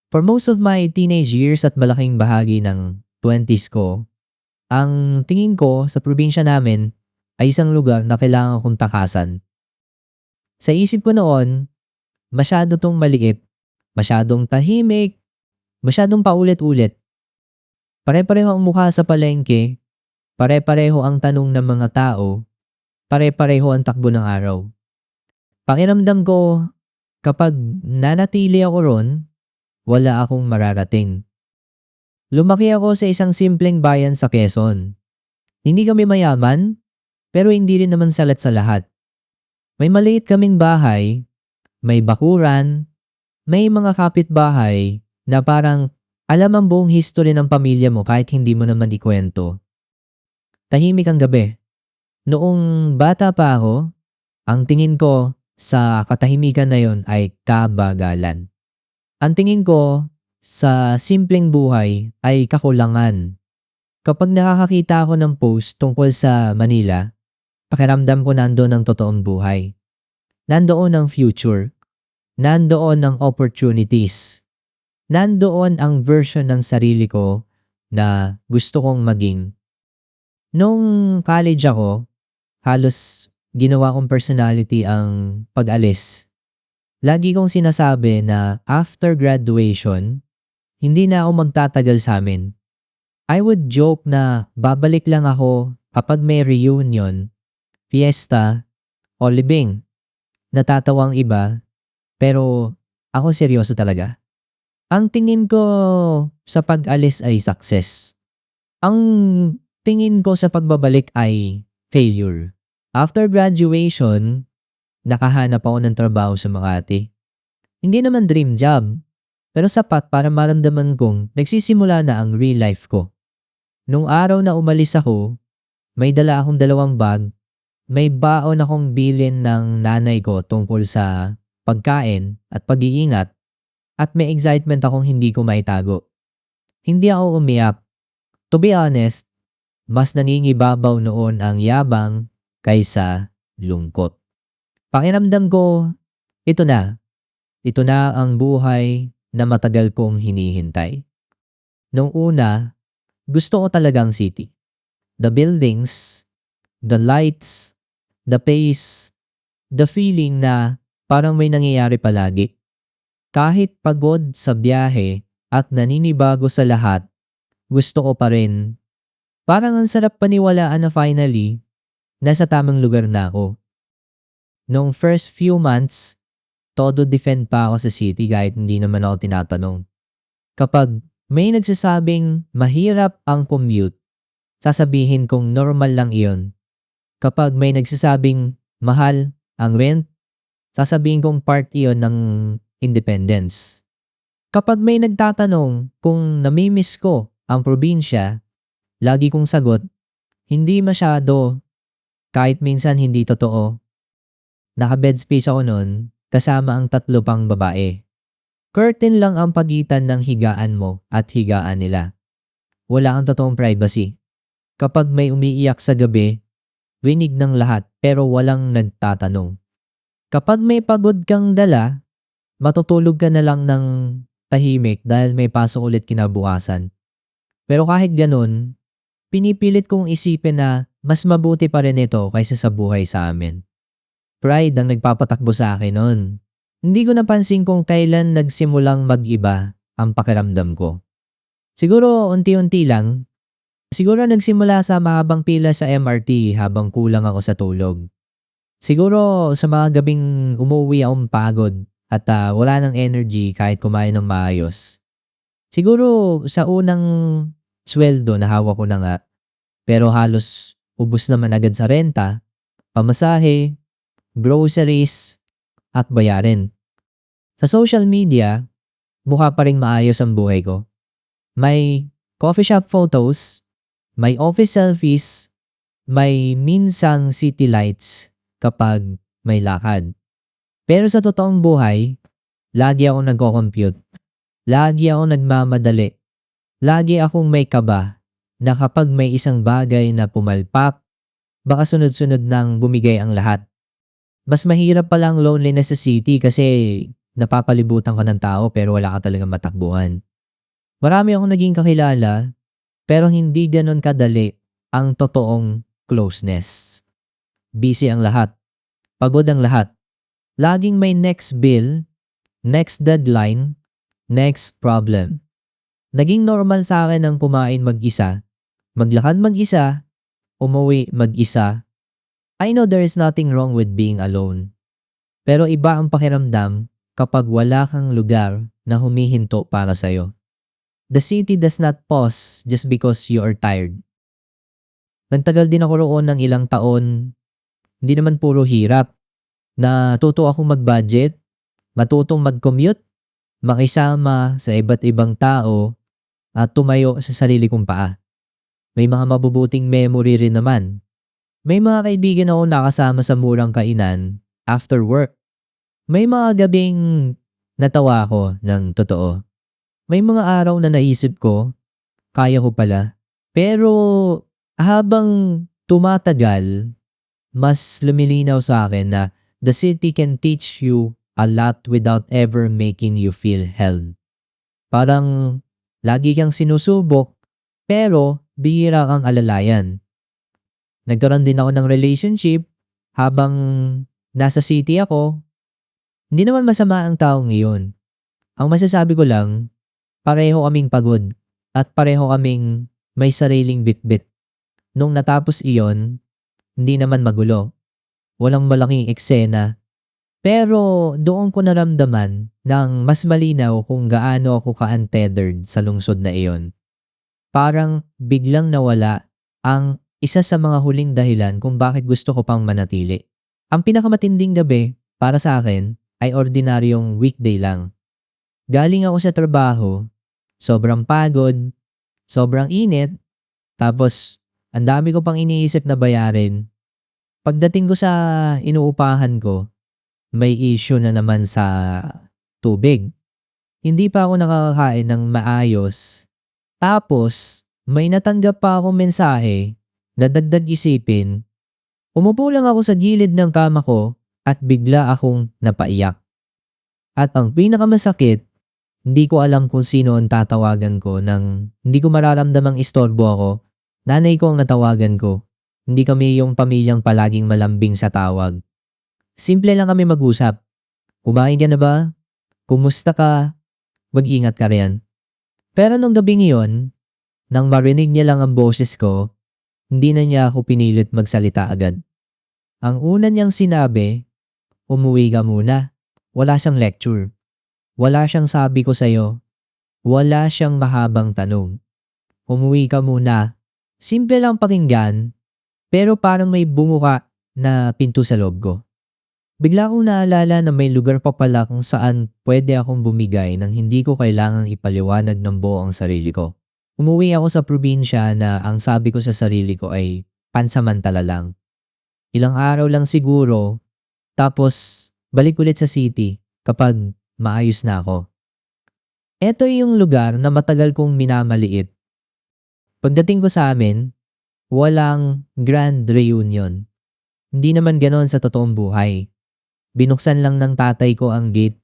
For most of my teenage years at malaking bahagi ng 20s ko, ang tingin ko sa probinsya namin ay isang lugar na kailangan kong takasan. Sa isip ko noon, masyado 'tong maliit, masyadong tahimik, masyadong paulit-ulit. Pare-pareho ang mukha sa palengke, pare-pareho ang tanong ng mga tao, pare-pareho ang takbo ng araw. Pakiramdam ko, kapag nanatili ako ron, wala akong mararating. Lumaki ako sa isang simpleng bayan sa Quezon. Hindi kami mayaman, pero hindi rin naman salat sa lahat. May maliit kaming bahay, may bakuran, may mga kapitbahay na parang alam ang buong history ng pamilya mo kahit hindi mo naman ikwento. Tahimik ang gabi. Noong bata pa ako, ang tingin ko sa katahimikan na yon ay kabagalan. Ang tingin ko sa simpleng buhay ay kakulangan. Kapag nakakakita ako ng post tungkol sa Manila, pakiramdam ko nandoon ang totoong buhay. Nandoon ang future. Nandoon ang opportunities. Nandoon ang version ng sarili ko na gusto kong maging. Nung college ako, halos ginawa kong personality ang pag-alis. Lagi kong sinasabi na after graduation, hindi na ako magtatagal sa amin. I would joke na babalik lang ako kapag may reunion, fiesta, o libing. Natatawa ang iba, pero ako seryoso talaga. Ang tingin ko sa pag-alis ay success. Ang tingin ko sa pagbabalik ay failure. After graduation, nakahanap ako ng trabaho sa Makati. Hindi naman dream job, pero sapat para maramdaman kong nagsisimula na ang real life ko. Nung araw na umalis ako, may dala akong 2 bag, may baon akong bilin ng nanay ko tungkol sa pagkain at pag-iingat, at may excitement akong hindi ko maitago. Hindi ako umiyak. To be honest, mas nangingibabaw noon ang yabang kaysa lungkot. Pakiramdam ko, ito na. Ito na ang buhay na matagal kong hinihintay. Nung una, gusto ko talagang city. The buildings, the lights, the pace, the feeling na parang may nangyayari palagi. Kahit pagod sa biyahe at naninibago sa lahat, gusto ko pa rin. Parang ang sarap paniwalaan na finally, nasa tamang lugar na ako. Nung first few months, todo defend pa ako sa city kahit hindi naman ako tinatanong. Kapag may nagsasabing mahirap ang commute, sasabihin kong normal lang iyon. Kapag may nagsasabing mahal ang rent, sasabihin kong part iyon ng independence. Kapag may nagtatanong kung namimiss ko ang probinsya, lagi kong sagot, hindi masyado, kahit minsan hindi totoo. Naka-bed space ako noon, kasama ang 3 pang babae. Curtain lang ang pagitan ng higaan mo at higaan nila. Wala kang totoong privacy. Kapag may umiiyak sa gabi, winig ng lahat pero walang nagtatanong. Kapag may pagod kang dala, matutulog ka na lang ng tahimik dahil may pasok ulit kinabukasan. Pero kahit ganun, pinipilit kong isipin na mas mabuti pa rin ito kaysa sa buhay sa amin. Pride ang nagpapatakbo sa akin noon. Hindi ko napansin kung kailan nagsimulang mag-iba ang pakiramdam ko. Siguro unti-unti lang. Siguro nagsimula sa mahabang pila sa MRT habang kulang ako sa tulog. Siguro sa mga gabing umuwi akong pagod at wala ng energy kahit kumain ng maayos. Siguro sa unang sweldo na hawak ko na nga, pero halos ubos naman agad sa renta, pamasahe, groceries, at bayarin. Sa social media, mukha pa ring maayos ang buhay ko. May coffee shop photos, may office selfies, may minsang city lights kapag may lakad. Pero sa totoong buhay, lagi akong nagko-compute. Lagi akong nagmamadali. Lagi akong may kaba na kapag may isang bagay na pumalpak, baka sunod-sunod nang bumigay ang lahat. Mas mahirap palang loneliness sa city kasi napapalibutan ka ng tao pero wala ka talagang matakbuhan. Marami akong naging kakilala pero hindi gano'n kadali ang totoong closeness. Busy ang lahat, pagod ang lahat. Laging may next bill, next deadline, next problem. Naging normal sa akin ang kumain mag-isa, maglakad mag-isa, umuwi mag-isa. I know there is nothing wrong with being alone. Pero iba ang pakiramdam kapag wala kang lugar na humihinto para sa'yo. The city does not pause just because you are tired. Nagtagal din ako roon ng ilang taon, hindi naman puro hirap. Natuto akong mag-budget, matutong mag-commute, makisama sa iba't ibang tao, at tumayo sa sarili kong paa. May mga mabubuting memory rin naman. May mga kaibigan ako nakasama sa murang kainan after work. May mga gabing natawa ako ng totoo. May mga araw na naisip ko, kaya ko pala. Pero habang tumatagal, mas lumilinaw sa akin na the city can teach you a lot without ever making you feel held. Parang lagi kang sinusubok, pero bihira kang alalayan. Nagkaroon din ako ng relationship habang nasa city ako. Hindi naman masama ang taong iyon. Ang masasabi ko lang, pareho kaming pagod at pareho kaming may sariling bitbit. Nung natapos iyon, hindi naman magulo. Walang malaking eksena. Pero doon ko naramdaman ng mas malinaw kung gaano ako ka-untethered sa lungsod na iyon. Parang biglang nawala ang isa sa mga huling dahilan kung bakit gusto ko pang manatili. Ang pinakamatinding gabi para sa akin ay ordinaryong weekday lang. Galing ako sa trabaho, sobrang pagod, sobrang init, tapos ang dami ko pang iniisip na bayarin. Pagdating ko sa inuupahan ko, may issue na naman sa tubig. Hindi pa ako nakakakain ng maayos. Tapos, may natanggap pa akong mensahe na dagdag isipin. Umupo lang ako sa gilid ng kama ko at bigla akong napaiyak. At ang pinakamasakit, hindi ko alam kung sino ang tatawagan ko nang hindi ko mararamdamang istorbo ako. Nanay ko ang natawagan ko. Hindi kami yung pamilyang palaging malambing sa tawag. Simple lang kami mag-usap. Kumain ka na ba? Kumusta ka? Mag-ingat ka riyan. Pero nung gabing iyon, nang marinig niya lang ang boses ko, hindi na niya ako pinilit magsalita agad. Ang una niyang sinabi, umuwi ka muna. Wala siyang lecture. Wala siyang sabi ko sa'yo. Wala siyang mahabang tanong. Umuwi ka muna. Simple lang pakinggan, pero parang may bumuka na pinto sa loob ko. Bigla kong naalala na may lugar pa pala kung saan pwede akong bumigay nang hindi ko kailangang ipaliwanag ng buo ang sarili ko. Umuwi ako sa probinsya na ang sabi ko sa sarili ko ay pansamantala lang. Ilang araw lang siguro, tapos balik ulit sa city kapag maayos na ako. Ito yung lugar na matagal kong minamaliit. Pagdating ko sa amin, walang grand reunion. Hindi naman ganon sa totoong buhay. Binuksan lang ng tatay ko ang gate.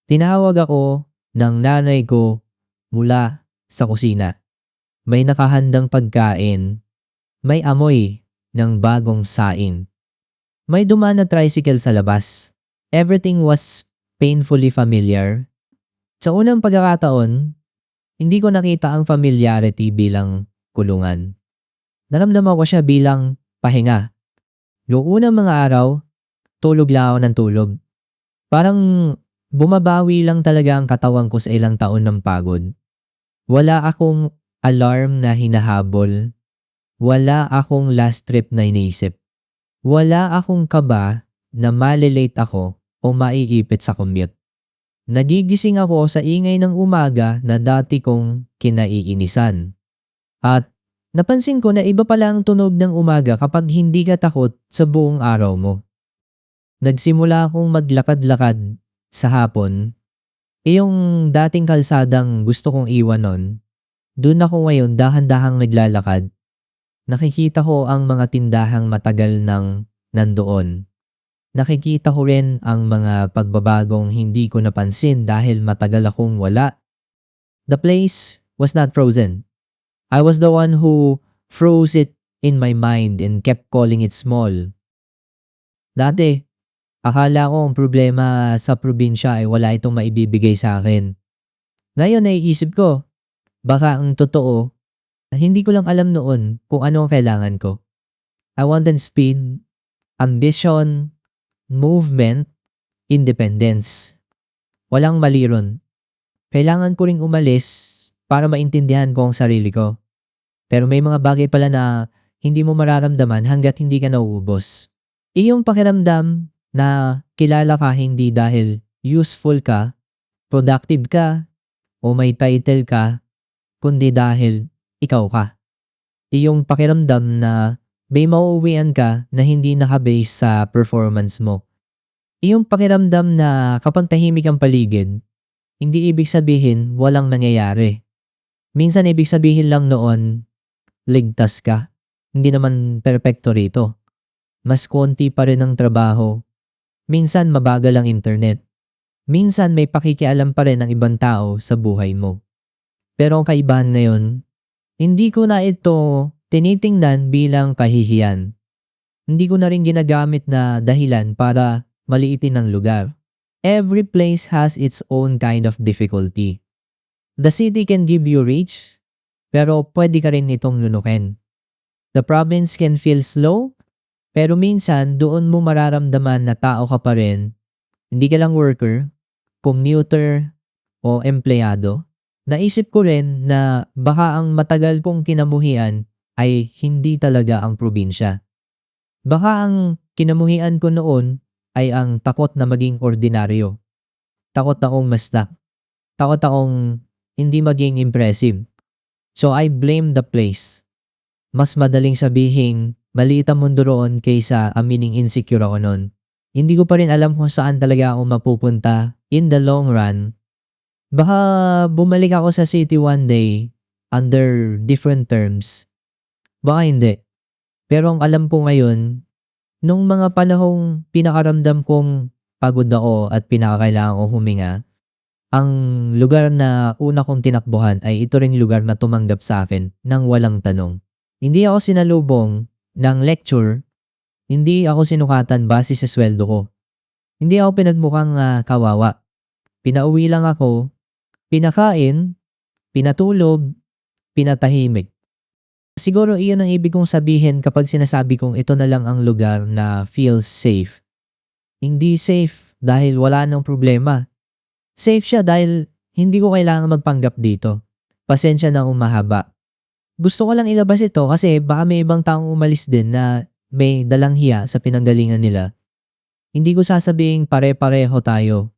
Tinawag ako ng nanay ko mula sa kusina. May nakahandang pagkain. May amoy ng bagong saing. May dumaan na tricycle sa labas. Everything was painfully familiar. Sa unang pagkakataon, hindi ko nakita ang familiarity bilang kulungan. Naramdaman ko siya bilang pahinga. Yung unang mga araw, tulog lang ako ng tulog. Parang bumabawi lang talaga ang katawan ko sa ilang taon ng pagod. Wala akong alarm na hinahabol. Wala akong last trip na iniisip. Wala akong kaba na malilate ako o maiipit sa commute. Nagigising ako sa ingay ng umaga na dati kong kinaiinisan. At napansin ko na iba pala ang tunog ng umaga kapag hindi ka takot sa buong araw mo. Nagsimula akong maglakad-lakad sa hapon. Yung dating kalsadang gusto kong iwan nun, dun ako ngayon dahan-dahang naglalakad. Nakikita ko ang mga tindahang matagal nang nandoon. Nakikita ko rin ang mga pagbabagong hindi ko napansin dahil matagal akong wala. The place was not frozen. I was the one who froze it in my mind and kept calling it small. Dati, akala ko ang problema sa probinsya ay wala itong maibibigay sa akin. Ngayon naiisip ko, baka ang totoo, hindi ko lang alam noon kung ano ang kailangan ko. I wanted speed, ambition, movement, independence. Walang mali ron. Kailangan ko ring umalis para maintindihan ko ang sarili ko. Pero may mga bagay pala na hindi mo mararamdaman hanggat hindi ka nauubos. Iyong pakiramdam na kilala ka hindi dahil useful ka, productive ka, o may title ka, kundi dahil ikaw ka. Iyong pakiramdam na may mauuwian ka na hindi nakabase sa performance mo. Iyong pakiramdam na kapag tahimik ang paligid, hindi ibig sabihin walang nangyayari. Minsan ibig sabihin lang noon, ligtas ka. Hindi naman perpekto rito. Mas konti pa rin ang trabaho. Minsan mabagal ang internet. Minsan may pakikialam pa rin ng ibang tao sa buhay mo. Pero ang kaibahan na yun, hindi ko na ito tinitingnan bilang kahihiyan. Hindi ko na rin ginagamit na dahilan para maliitin ang lugar. Every place has its own kind of difficulty. The city can give you reach, pero pwede ka rin itong lunukin. The province can feel slow, pero minsan doon mo mararamdaman na tao ka pa rin. Hindi ka lang worker, commuter, o empleyado. Naisip ko rin na baka ang matagal kong kinamuhian ay hindi talaga ang probinsya. Baka ang kinamuhian ko noon ay ang takot na maging ordinaryo. Takot akong mastak. Takot akong hindi maging impressive. So I blame the place. Mas madaling sabihin, maliit ang mundo roon kaysa amining insecure ako noon. Hindi ko pa rin alam kung saan talaga ako mapupunta in the long run. Baka bumalik ako sa city one day under different terms. Baka hindi. Pero ang alam ko ngayon, nung mga panahong pinakaramdam kong pagod ako at pinakakailangan kong huminga, ang lugar na una kong tinakbuhan ay ito ring lugar na tumanggap sa akin nang walang tanong. Hindi ako sinalubong ng lecture, hindi ako sinukatan base sa sweldo ko. Hindi ako pinagmukhang kawawa. Pinauwi lang ako, pinakain, pinatulog, pinatahimik. Siguro iyon ang ibig kong sabihin kapag sinasabi kong ito na lang ang lugar na feels safe. Hindi safe dahil wala nang problema. Safe siya dahil hindi ko kailangan magpanggap dito. Pasensya na umahaba. Gusto ko lang ilabas ito kasi baka may ibang taong umalis din na may dalang hiya sa pinanggalingan nila. Hindi ko sasabing pare-pareho tayo.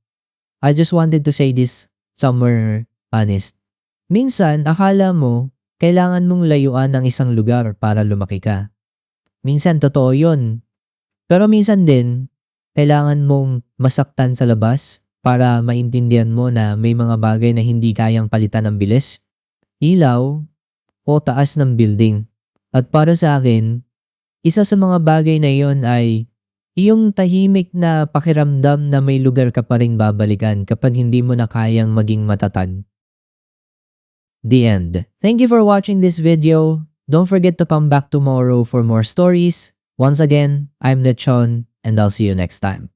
I just wanted to say this somewhere honest. Minsan, akala mo, kailangan mong layuan ng isang lugar para lumaki ka. Minsan, totoo yun. Pero minsan din, kailangan mong masaktan sa labas para maintindihan mo na may mga bagay na hindi kayang palitan ng bilis, ilaw, o taas ng building. At para sa akin, isa sa mga bagay na iyon ay iyong tahimik na pakiramdam na may lugar ka pa rin babalikan kapag hindi mo na kayang maging matatag. The end. Thank you for watching this video. Don't forget to come back tomorrow for more stories. Once again, I'm Lechon and I'll see you next time.